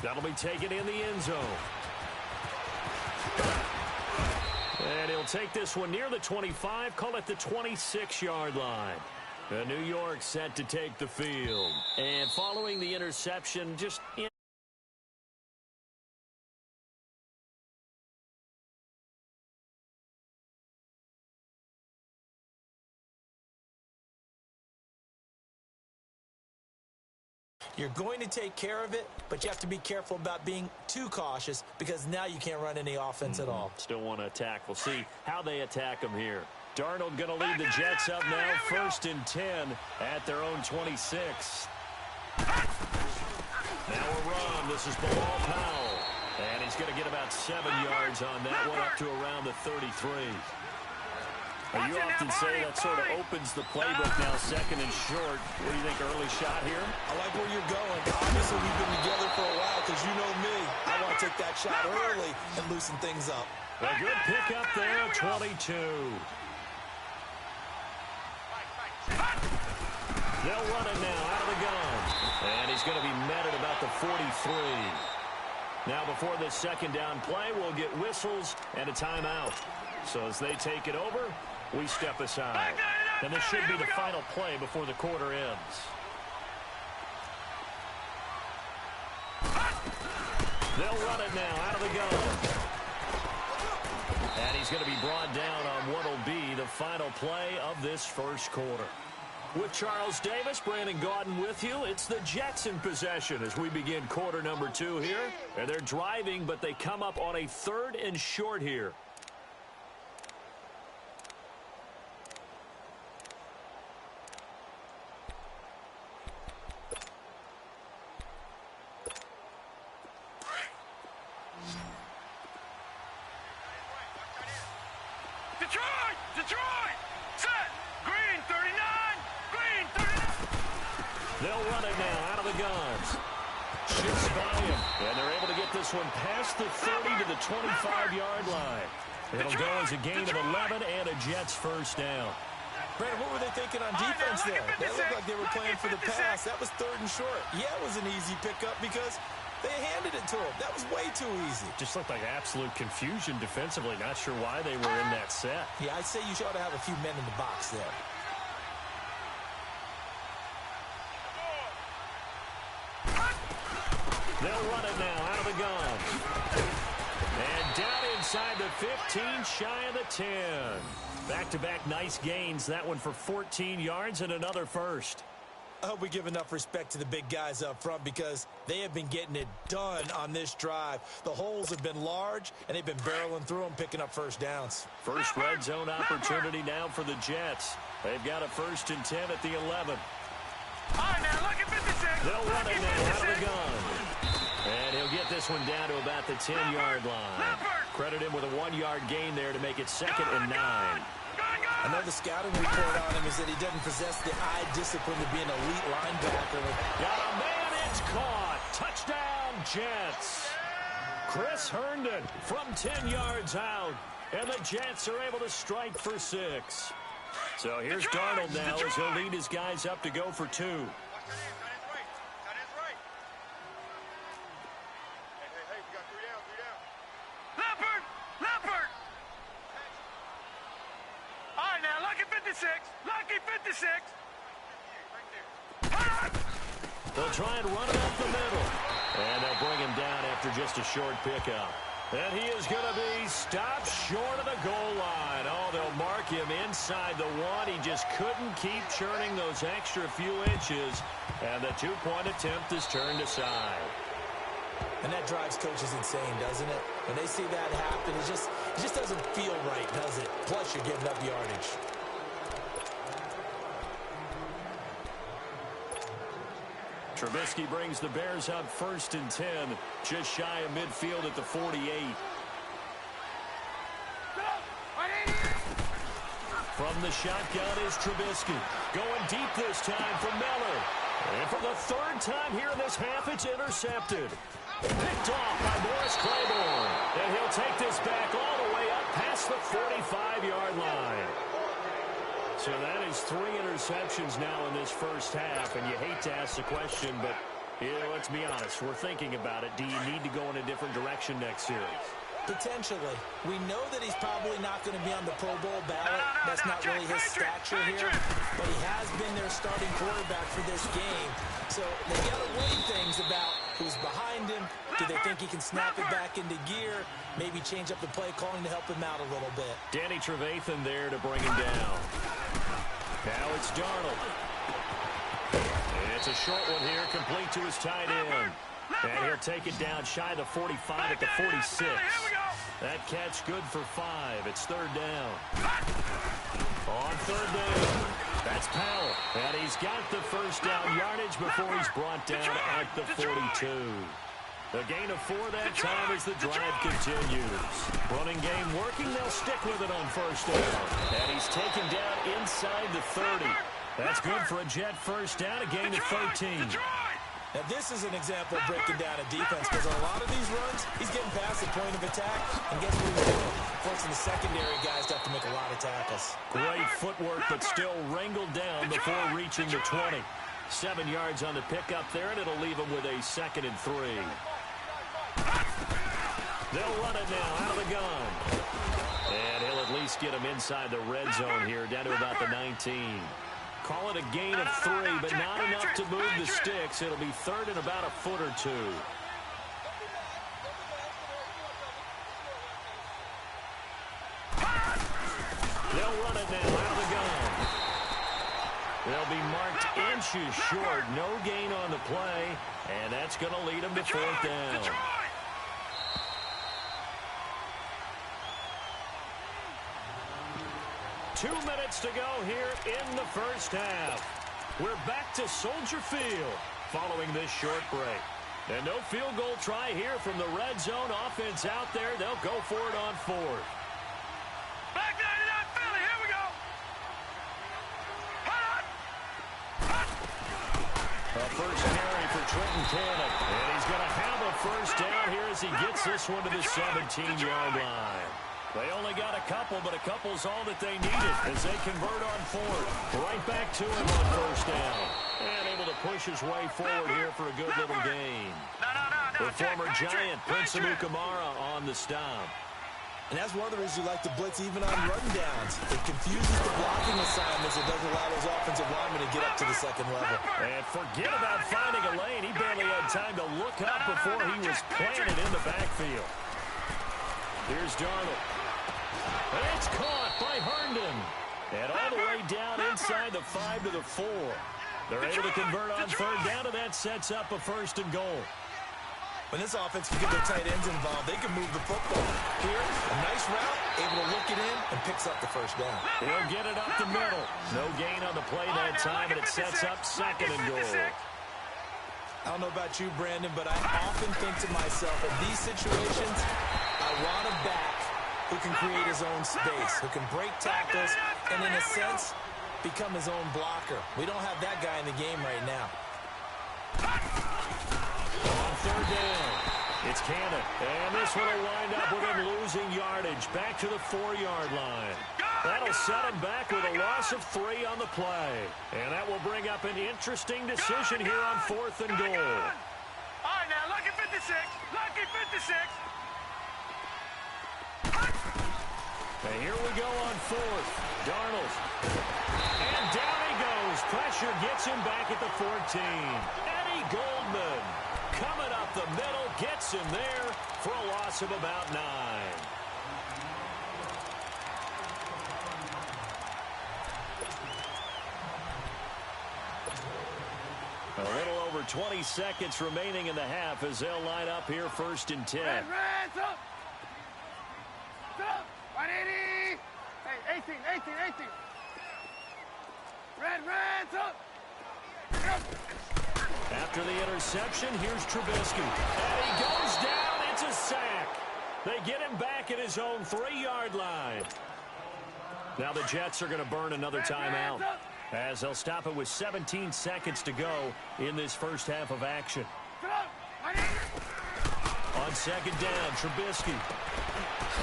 That'll be taken in the end zone. And he'll take this one near the 25, call it the 26-yard line. New York set to take the field. And following the interception, just in. You're going to take care of it, but you have to be careful about being too cautious because now you can't run any offense at all. Still want to attack. We'll see how they attack them here. Darnold going to lead the Jets up now, 1st and 10 at their own 26. Now a run. This is Bilal Powell. And he's going to get about 7 yards on that one, up to around the 33. Well, you often say that sort of opens the playbook now, 2nd and short. What do you think, early shot here? I like where you're going. Obviously, we've been together for a while because you know me. I want to take that shot early and loosen things up. A good pick up there, 22. They'll run it now out of the gun. And he's going to be met at about the 43. Now, before this 2nd down play, we'll get whistles and a timeout. So as they take it over, we step aside. And this should be the final play before the quarter ends. They'll run it now out of the gun. And he's going to be brought down on what will be the final play of this first quarter. With Charles Davis, Brandon Gaudin with you. It's the Jets in possession as we begin quarter number 2 here. And they're driving, but they come up on a 3rd and short here. Detroit! Set! Green 39! Green 39! They'll run it now out of the guns. Shifts by him. And they're able to get this one past the 30 to the 25-yard line. It'll go as a gain of 11 and a Jets first down. Brandon, what were they thinking on defense there? They looked like they were playing for the pass. That was 3rd and short. Yeah, it was an easy pickup because they handed it to him. That was way too easy. Just looked like absolute confusion defensively. Not sure why they were in that set. Yeah, I'd say you ought to have a few men in the box there. They'll run it now out of the gun. And down inside the 15, shy of the 10. Back-to-back nice gains. That one for 14 yards and another first. I hope we give enough respect to the big guys up front because they have been getting it done on this drive. The holes have been large, and they've been barreling through them, picking up first downs. First red zone opportunity now for the Jets. They've got a 1st and 10 at the 11. All right, now look at 56. They'll run it now out of the gun. And he'll get this one down to about the 10-yard line. Credit him with a 1-yard gain there to make it 2nd and 9. I know the scouting report on him is that he doesn't possess the eye discipline to be an elite linebacker. Got a man, it's caught. Touchdown, Jets. Chris Herndon from 10 yards out. And the Jets are able to strike for 6. So here's Darnold now as he'll lead his guys up to go for 2. Lucky 56. They'll try and run it up the middle. And they'll bring him down after just a short pickup. And he is going to be stopped short of the goal line. Oh, they'll mark him inside the 1. He just couldn't keep churning those extra few inches. And the 2-point attempt is turned aside. And that drives coaches insane, doesn't it? When they see that happen, it just doesn't feel right, does it? Plus, you're giving up yardage. Trubisky brings the Bears up 1st and 10, just shy of midfield at the 48. From the shotgun is Trubisky. Going deep this time for Miller. And for the 3rd time here in this half, it's intercepted. Picked off by Morris Claiborne. And he'll take this back all the way up past the 45-yard line. So that is 3 interceptions now in this first half. And you hate to ask the question, but Yeah, let's be honest. We're thinking about it. Do you need to go in a different direction next series? Potentially. We know that he's probably not going to be on the Pro Bowl ballot. That's not really his stature here. But he has been their starting quarterback for this game. So they got to weigh things about who's behind him. Do they think he can snap it back into gear? Maybe change up the play calling to help him out a little bit. Danny Trevathan there to bring him down. Now it's Darnold. It's a short one here, complete to his tight end. And he'll take it down shy of the 45 at the 46. That catch good for 5. It's third down. On third down, that's Powell. And he's got the first down yardage before he's brought down at the 42. The gain of 4 that time as the drive continues. Running game working, they'll stick with it on first down. And he's taken down inside the 30. That's good for a Jet first down, a gain of 13. Now, this is an example of breaking down a defense because on a lot of these runs, he's getting past the point of attack. And guess what he's doing? Forcing the secondary guys to have to make a lot of tackles. Great footwork, but still wrangled down before reaching the 20. 7 yards on the pickup there, and it'll leave him with a 2nd and 3. They'll run it now out of the gun. And he'll at least get him inside the red zone here, down to about the 19. Call it a gain of 3, but not enough to move the sticks. It'll be third and about a foot or 2. They'll run it now out of the gun. They'll be marked inches short. No gain on the play, and that's going to lead them to fourth down. 2 minutes to go here in the first half. We're back to Soldier Field following this short break. And no field goal try here from the red zone. Offense out there. They'll go for it on 4th. Back 99 Philly. Here we go. A first carry for Trenton Cannon. And he's going to have a first down here as he gets this one to the 17-yard line. They only got a couple, but a couple's all that they needed as they convert on 4th. Right back to him on first down. And able to push his way forward here for a good little gain. The former Giant, Prince Amukamara, on the stop. And that's one of the reasons you like to blitz even on rundowns. It confuses the blocking assignments. It doesn't allow those offensive linemen to get up to the second level. And forget about finding a lane. He barely had time to look up before he was planted in the backfield. Here's Darnold. It's caught by Herndon. And all the way down inside the 5 to the 4. They're able to convert on third down, and that sets up a 1st and goal. When this offense can get their tight ends involved, they can move the football. Here, a nice route, able to look it in, and picks up the first down. He'll get it up the middle. No gain on the play that time, and it sets up 2nd and goal. I don't know about you, Brandon, but I often think to myself, in these situations, I want a back who can create his own space, who can break tackles, and in a sense, become his own blocker. We don't have that guy in the game right now. On third down, it's Cannon. And this one will wind up with him losing yardage back to the 4-yard line. That'll set him back with a loss of 3 on the play. And that will bring up an interesting decision here on 4th and goal. All right, now, lucky 56. Lucky 56. And here we go on 4th. Darnold. And down he goes. Pressure gets him back at the 14. Eddie Goldman coming up the middle, gets him there for a loss of about 9. A little over 20 seconds remaining in the half as they'll line up here 1st and 10. Reds up. Up. 180. Hey, 18. Reds up. After the interception, here's Trubisky. And he goes down. It's a sack. They get him back at his own 3-yard line. Now the Jets are going to burn another timeout as they'll stop it with 17 seconds to go in this first half of action. On 2nd down, Trubisky.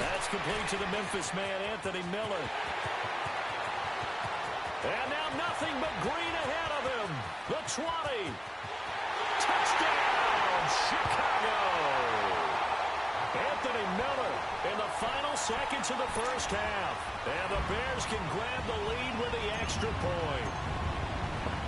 That's complete to the Memphis man, Anthony Miller. And now nothing but green ahead of him. The 20. Touchdown! Touchdown, Chicago! Anthony Miller in the final seconds of the first half. And the Bears can grab the lead with the extra point.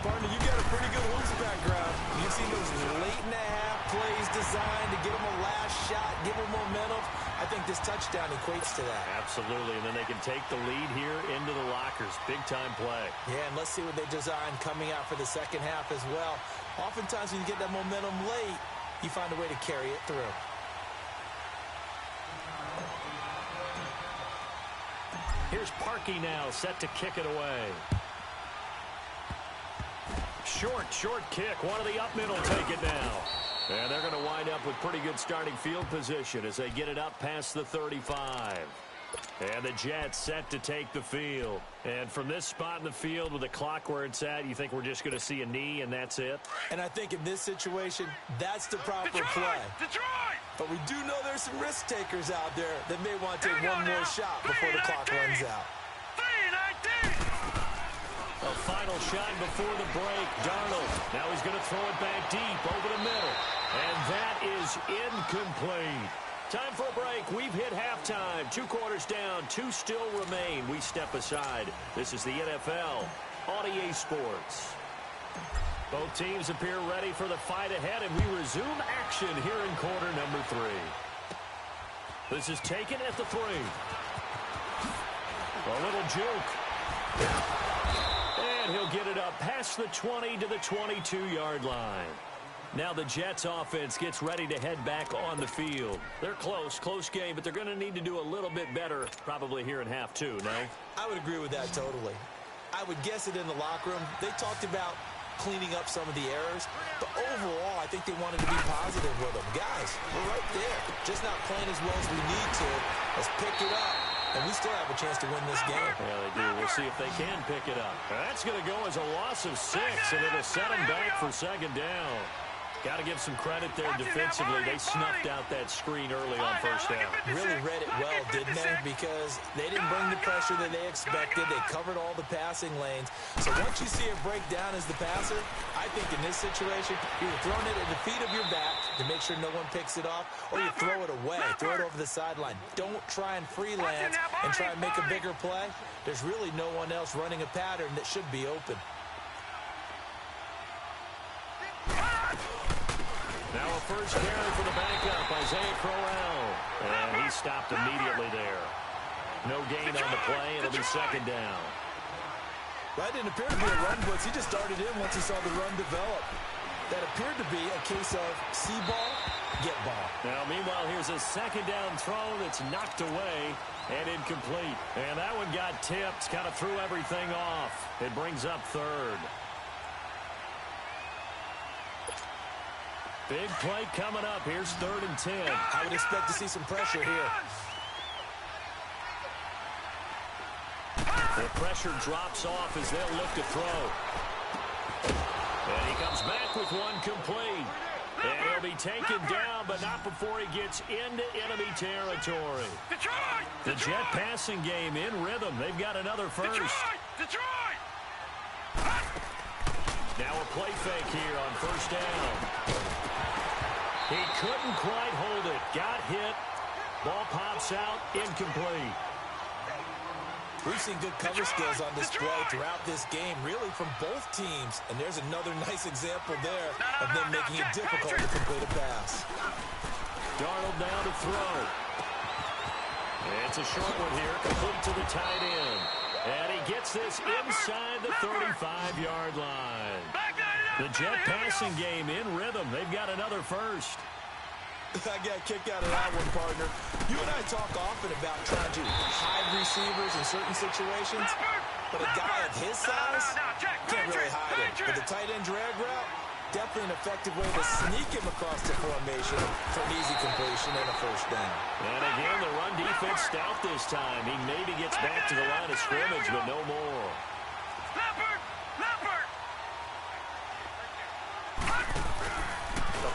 Partner, you got a pretty good Wolves background. You've seen those late-in-the-half plays designed to give them a last shot, give them momentum. I think this touchdown equates to that. Absolutely, and then they can take the lead here into the lockers. Big-time play. Yeah, and let's see what they design coming out for the second half as well. Oftentimes when you get that momentum late, you find a way to carry it through. Here's Parkey now, set to kick it away. Short kick. One of the up middle take it now. And they're going to wind up with pretty good starting field position as they get it up past the 35. And the Jets set to take the field. And from this spot in the field with the clock where it's at, you think we're just going to see a knee and that's it? And I think in this situation, that's the proper play. But we do know there's some risk takers out there that may want to take one more shot before the clock runs out. A final shot before the break. Darnold. Now he's going to throw it back deep over the middle. And that is incomplete. Time for a break. We've hit halftime. 2 quarters down. 2 still remain. We step aside. This is the NFL on EA Sports. Both teams appear ready for the fight ahead, and we resume action here in quarter number 3. This is taken at the 3. A little juke. And he'll get it up past the 20 to the 22-yard line. Now the Jets offense gets ready to head back on the field. They're close game, but they're going to need to do a little bit better probably here in half 2, no? I would agree with that totally. I would guess it in the locker room. They talked about cleaning up some of the errors, but overall, I think they wanted to be positive with them. Guys, we're right there. Just not playing as well as we need to. Let's pick it up, and we still have a chance to win this game. Yeah, they do. We'll see if they can pick it up. That's going to go as a loss of 6, and it'll set them back for second down. Got to give some credit there defensively. They snuffed out that screen early on first down. Really read it well, didn't they? Because they didn't bring the pressure that they expected. They covered all the passing lanes. So once you see it break down as the passer, I think in this situation, you're throwing it at the feet of your back to make sure no one picks it off, or you throw it away, throw it over the sideline. Don't try and freelance and try and make a bigger play. There's really no one else running a pattern that should be open. Now a first carry for the backup, Isaiah Crowell. And he stopped immediately there. No gain on the play. It'll be second down. That didn't appear to be a run blitz. He just started in once he saw the run develop. That appeared to be a case of see ball, get ball. Now, meanwhile, here's a second down throw that's knocked away and incomplete. And that one got tipped, kind of threw everything off. It brings up third. Big play coming up. Here's 3rd and 10. I would expect to see some pressure here. The pressure drops off as they'll look to throw. And he comes back with one complete. And he'll be taken down, but not before he gets into enemy territory. The Jet passing game in rhythm. They've got another first. Now a play fake here on first down. He couldn't quite hold it. Got hit. Ball pops out. Incomplete. We've seen good cover skills on display throughout this game, really from both teams. And there's another nice example there of them making it difficult to complete a pass. Darnold down to throw. It's a short one here, complete to the tight end. And he gets this inside the 35-yard line. The Jet passing game in rhythm. They've got another first. I got a kick out of that one, partner. You and I talk often about trying to hide receivers in certain situations, but a guy of his size can't really hide him. But the tight end drag route, definitely an effective way to sneak him across the formation for an easy completion and a first down. And again, the run defense stout this time. He maybe gets back to the line of scrimmage, but no more.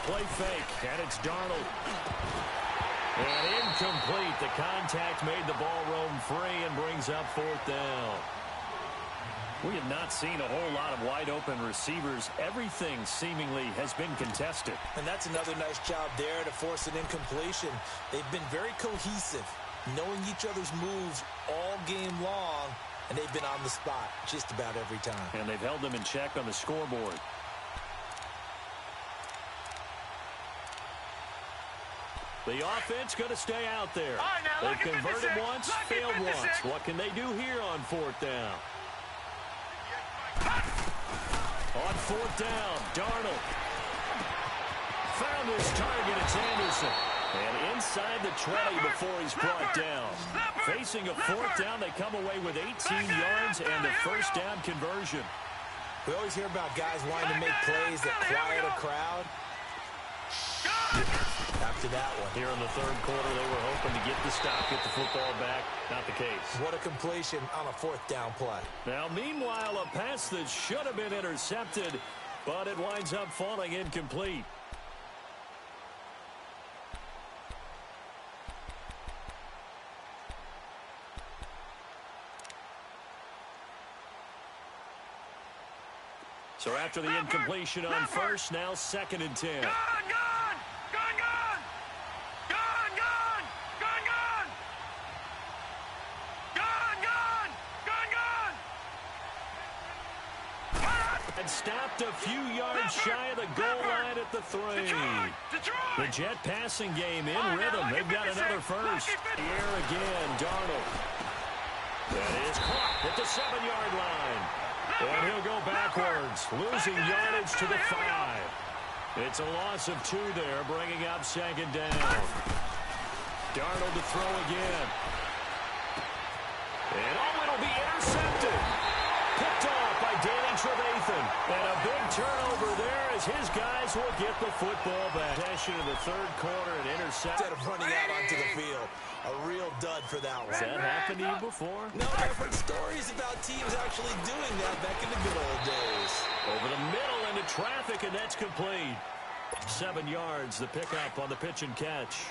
Play fake, and it's Darnold. And incomplete. The contact made the ball roam free and brings up 4th down. We have not seen a whole lot of wide-open receivers. Everything seemingly has been contested. And that's another nice job there to force an incompletion. They've been very cohesive, knowing each other's moves all game long, and they've been on the spot just about every time. And they've held them in check on the scoreboard. The offense going to stay out there. They've converted once, failed once. What can they do here on fourth down? On fourth down, Darnold found his target. It's Anderson. And inside the 20 before he's brought down. Facing a fourth down, they come away with 18 yards and a first down conversion. We always hear about guys wanting to make plays that quiet a crowd. After that one. Here in the third quarter, they were hoping to get the stop, get the football back. Not the case. What a completion on a fourth down play. Now, meanwhile, a pass that should have been intercepted, but it winds up falling incomplete. So after the incompletion on first, now 2nd and 10. And stopped a few yards shy of the goal line at the 3. The Jet passing game in rhythm. They've got another first. Here again, Darnold. That is caught at the 7-yard line. And he'll go backwards, losing yardage to the 5. It's a loss of 2 there, bringing up 2nd down. Darnold to throw again. And it'll be intercepted. Picked off by Danny Trevathan. And a big turnover there as his guys will get the football back. Possession in the third quarter and intercept. Instead of running out onto the field. A real dud for that one. Has that happened to you before? No, I've heard stories about teams actually doing that back in the good old days. Over the middle into traffic, and that's complete. 7 yards, the pickup on the pitch and catch.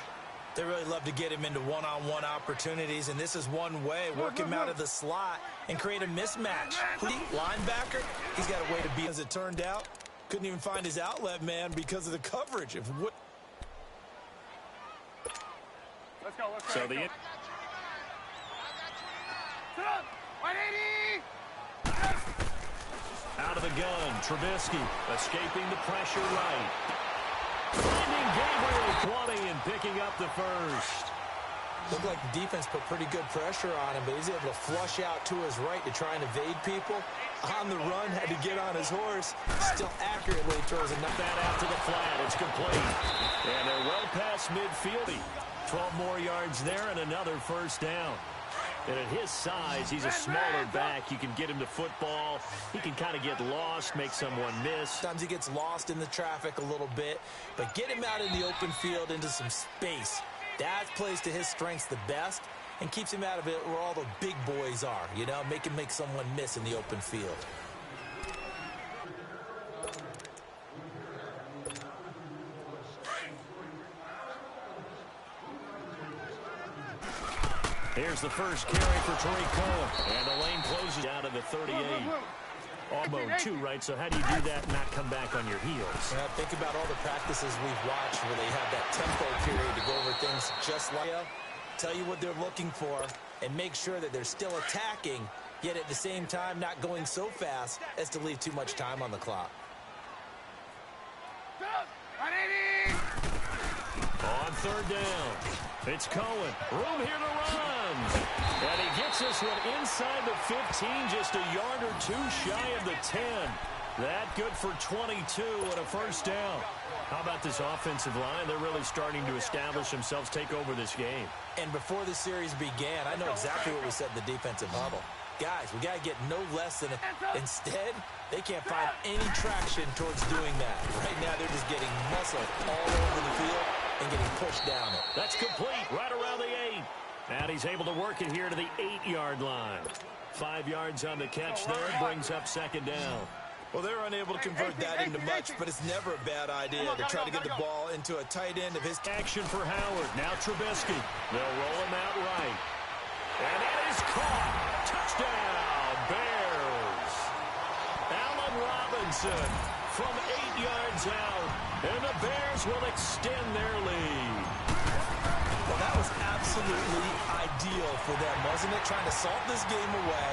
They really love to get him into one-on-one opportunities, and this is one way. Work him out of the slot and create a mismatch. Linebacker, he's got a way to beat. As it turned out, couldn't even find his outlet man because of the coverage. Let's go. So the out of the gun, Trubisky escaping the pressure right. Finding Gabriel 20 and picking up the first. Looked like the defense put pretty good pressure on him, but he's able to flush out to his right to try and evade people. On the run, had to get on his horse. Still accurately throws that out to the flat. It's complete. And they're well past midfield. 12 more yards there and another first down. And at his size, he's a smaller back. You can get him to football. He can kind of get lost, make someone miss. Sometimes he gets lost in the traffic a little bit. But get him out in the open field into some space. That plays to his strengths the best and keeps him out of it where all the big boys are. You know, make him make someone miss in the open field. Here's the first carry for Tariq Cohen. And the lane closes down to the 38. Almost 2, right? So how do you do that and not come back on your heels? Yeah, think about all the practices we've watched where they have that tempo period to go over things just like that. Tell you what they're looking for and make sure that they're still attacking, yet at the same time not going so fast as to leave too much time on the clock. On third down, it's Cohen. Room here to run. And he gets this one inside the 15, just a yard or 2 shy of the 10. That good for 22 and a first down. How about this offensive line? They're really starting to establish themselves, take over this game. And before the series began, I know exactly what we said in the defensive huddle. Guys, we got to get no less than Instead, they can't find any traction towards doing that. Right now, they're just getting muscled all over the field and getting pushed down it. That's complete right around the 8. And he's able to work it here to the 8-yard line. 5 yards on the catch there, brings up second down. Well, they're unable to convert that into much, but it's never a bad idea to try to get the ball into a tight end of his. Action for Howard. Now Trubisky. They'll roll him out right. And that is caught. Touchdown, Bears. Robinson from 8 yards out, and the Bears will extend their lead. Well, that was absolutely ideal for them, wasn't it? Trying to salt this game away.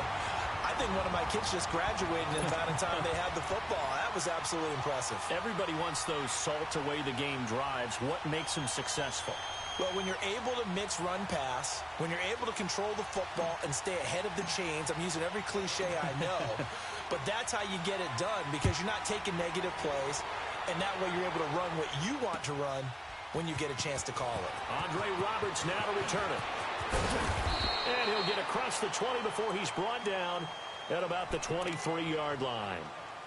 I think one of my kids just graduated in the amount of time they had the football. That was absolutely impressive. Everybody wants those salt-away-the-game drives. What makes them successful? Well, when you're able to mix run-pass, when you're able to control the football and stay ahead of the chains, I'm using every cliche I know, but that's how you get it done because you're not taking negative plays, and that way you're able to run what you want to run when you get a chance to call it. Andre Roberts now to return it. And he'll get across the 20 before he's brought down at about the 23-yard line.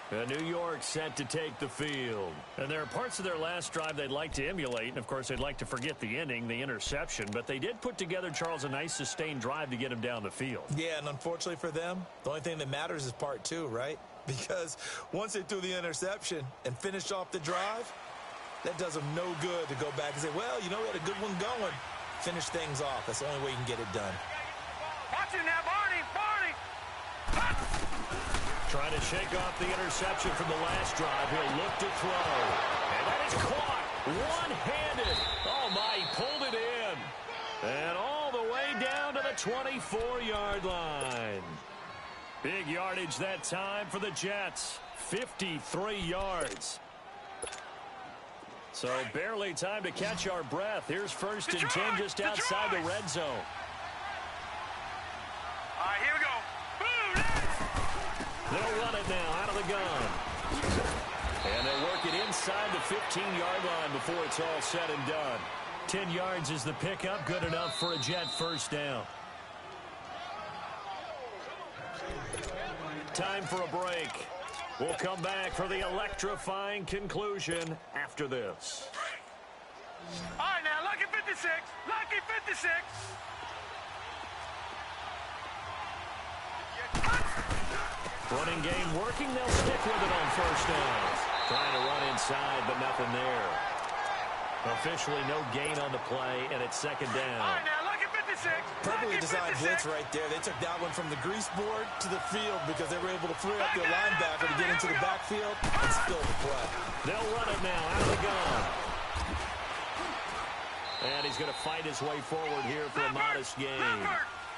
And New York set to take the field. And there are parts of their last drive they'd like to emulate. And, of course, they'd like to forget the ending, the interception. But they did put together, Charles, a nice sustained drive to get him down the field. Yeah, and unfortunately for them, the only thing that matters is part two, right? Because once they threw the interception and finished off the drive, that does them no good to go back and say, well, you know, we had a good one going. Finish things off. That's the only way you can get it done. Watch it now, Barney! Trying to shake off the interception from the last drive. He'll look to throw. And that is caught. One-handed. Oh, my, he pulled it in. And all the way down to the 24-yard line. Big yardage that time for the Jets. 53 yards. So barely time to catch our breath. Here's 1st and 10 just outside the red zone. All right, here we go. They'll run it now out of the gun. And they'll work it inside the 15-yard line before it's all said and done. 10 yards is the pickup. Good enough for a Jet first down. Time for a break. We'll come back for the electrifying conclusion after this. All right, now, lucky 56. Lucky 56. Running game working. They'll stick with it on first down. Trying to run inside, but nothing there. Officially no gain on the play, and it's second down. All right, now, lucky 56. Perfectly designed blitz right there. They took that one from the grease board to the field because they were able to free up their linebacker to get into the backfield and spill the play. They'll run it now out of the gun. And he's going to fight his way forward here for a modest gain.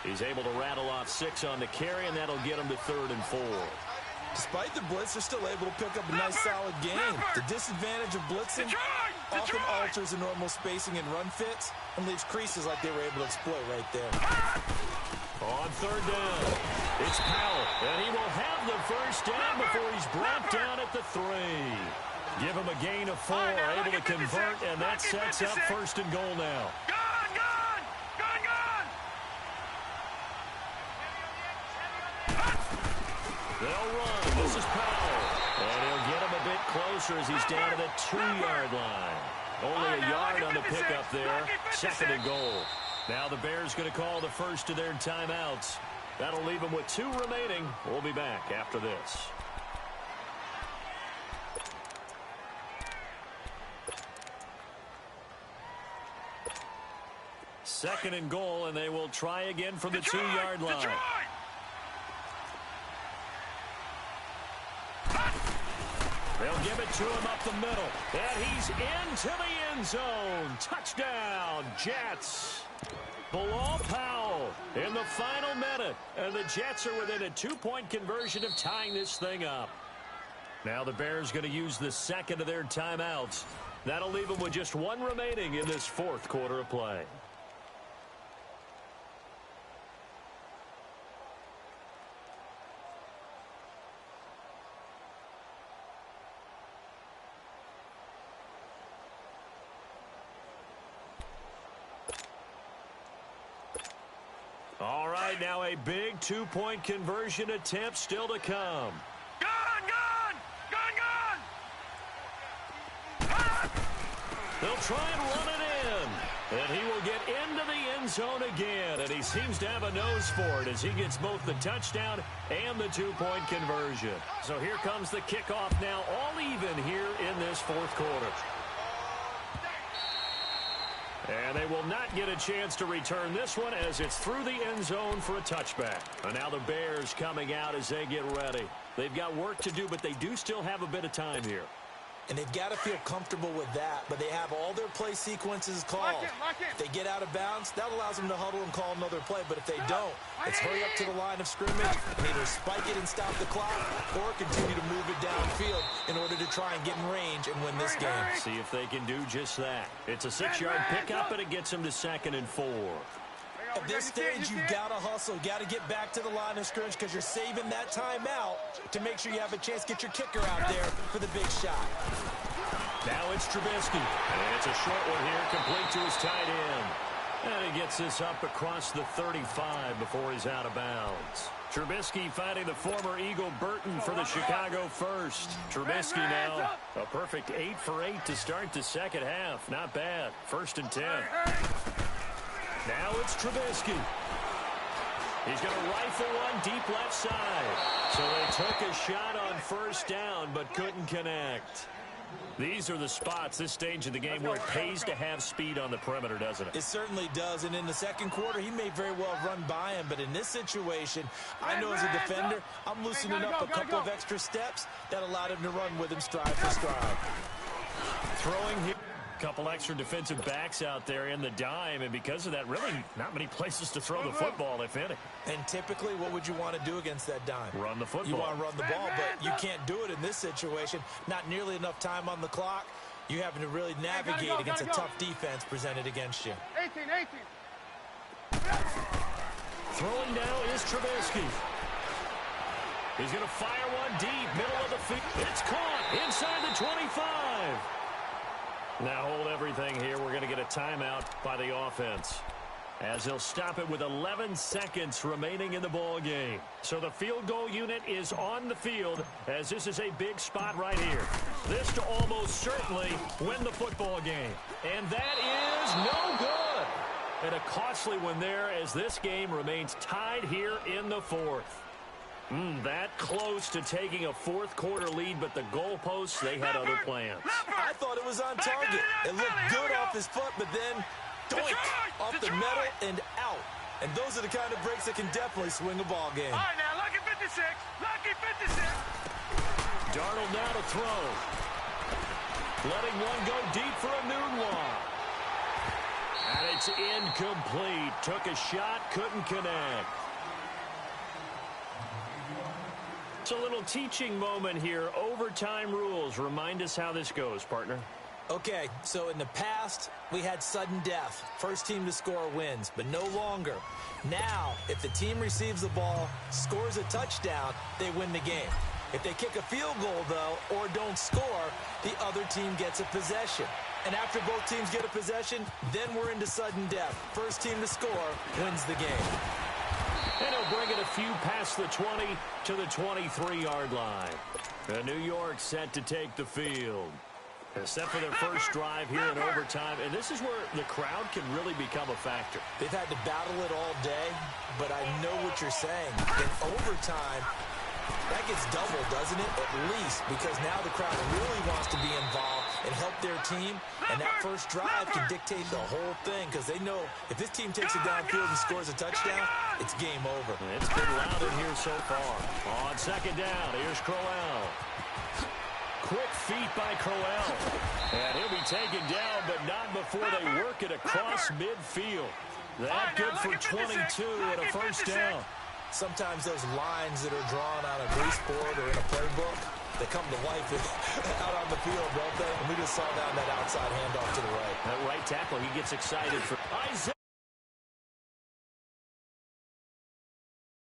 He's able to rattle off 6 on the carry, and that'll get him to 3rd and 4. Despite the blitz, they're still able to pick up a nice, solid gain. The disadvantage of blitzing often alters the normal spacing and run fits and leaves creases like they were able to exploit right there. On 3rd down, it's Powell, and he will have the first down before he's brought down at the 3. Give him a gain of 4, able to convert, and that sets up 1st and goal now. They'll run. This is Powell. And he'll get him a bit closer as he's down to the 2-yard line. Only a yard on the pickup there. 2nd and goal. Now the Bears going to call the first of their timeouts. That'll leave them with 2 remaining. We'll be back after this. Second and goal, and they will try again from the 2-yard line. They'll give it to him up the middle. And he's into the end zone. Touchdown, Jets. Bilal Powell in the final minute. And the Jets are within a 2-point conversion of tying this thing up. Now the Bears going to use the second of their timeouts. That'll leave them with just 1 remaining in this 4th quarter of play. All right, now a big 2-point conversion attempt still to come. They'll try and run it in. And he will get into the end zone again. And he seems to have a nose for it as he gets both the touchdown and the 2-point conversion. So here comes the kickoff now, all even here in this 4th quarter. And they will not get a chance to return this one as it's through the end zone for a touchback. And now the Bears coming out as they get ready. They've got work to do, but they do still have a bit of time here. And they've got to feel comfortable with that, but they have all their play sequences called. If they get out of bounds, that allows them to huddle and call another play. But if they don't, it's hurry up to the line of scrimmage and either spike it and stop the clock or continue to move it downfield in order to try and get in range and win this game. See if they can do just that. It's a 6-yard pickup, and it gets them to 2nd and 4. At this stage, you've got to hustle. You've got to get back to the line of scrimmage because you're saving that timeout to make sure you have a chance to get your kicker out there for the big shot. Now it's Trubisky. And it's a short one here, complete to his tight end. And he gets this up across the 35 before he's out of bounds. Trubisky finding the former Eagle Burton for the Chicago first. Trubisky now a perfect 8 for 8 to start the second half. Not bad. 1st and 10. Now it's Trubisky. He's going to rifle one deep left side. So they took a shot on 1st down but couldn't connect. These are the spots, this stage of the game, where it pays to have speed on the perimeter, doesn't it? It certainly does, and in the second quarter, he may very well run by him, but in this situation, I know as a defender, I'm loosening up a couple of extra steps that allowed him to run with him stride for stride. Throwing here. Couple extra defensive backs out there in the dime, and because of that, really not many places to throw the football, if any. And typically, what would you want to do against that dime? Run the football. You want to run the ball, but you can't do it in this situation. Not nearly enough time on the clock. You're having to really navigate against a tough defense presented against you. 18. Throwing now is Trubisky. He's going to fire one deep, middle of the field. It's caught inside the 25. Now hold everything here. We're going to get a timeout by the offense, as they'll stop it with 11 seconds remaining in the ball game. So the field goal unit is on the field, as this is a big spot right here. This to almost certainly win the football game. And that is no good. And a costly one there, as this game remains tied here in the 4th. That close to taking a 4th quarter lead, but the goalposts, they had other plans. I thought it was on target. It looked good off his foot, but then doink, off the metal and out. And those are the kind of breaks that can definitely swing a ball game. All right, now, lucky 56. Lucky 56. Darnold now to throw. Letting one go deep for a Nunwa. And it's incomplete. Took a shot, couldn't connect. It's a little teaching moment here. Overtime rules. Remind us how this goes, partner. Okay, so in the past, we had sudden death. First team to score wins, but no longer. Now, if the team receives the ball, scores a touchdown, they win the game. If they kick a field goal, though, or don't score, the other team gets a possession. And after both teams get a possession, then we're into sudden death. First team to score wins the game. And he'll bring it a few past the 20 to the 23-yard line. And New York set to take the field. Set for their first drive here in overtime. And this is where the crowd can really become a factor. They've had to battle it all day, but I know what you're saying. In overtime, that gets doubled, doesn't it? At least, because now the crowd really wants to be involved and help their team. And that first drive can dictate the whole thing, because they know if this team takes it downfield and scores a touchdown, it's game over. It's been loud in here so far. On 2nd down, here's Crowell. Quick feet by Crowell. And he'll be taken down, but not before they work it across midfield. That good for 22 and a first down. Sometimes those lines that are drawn on a grease board or in a playbook, they come to life out on the field, don't they? And we just saw down that outside handoff to the right. That right tackle, he gets excited for Isaiah.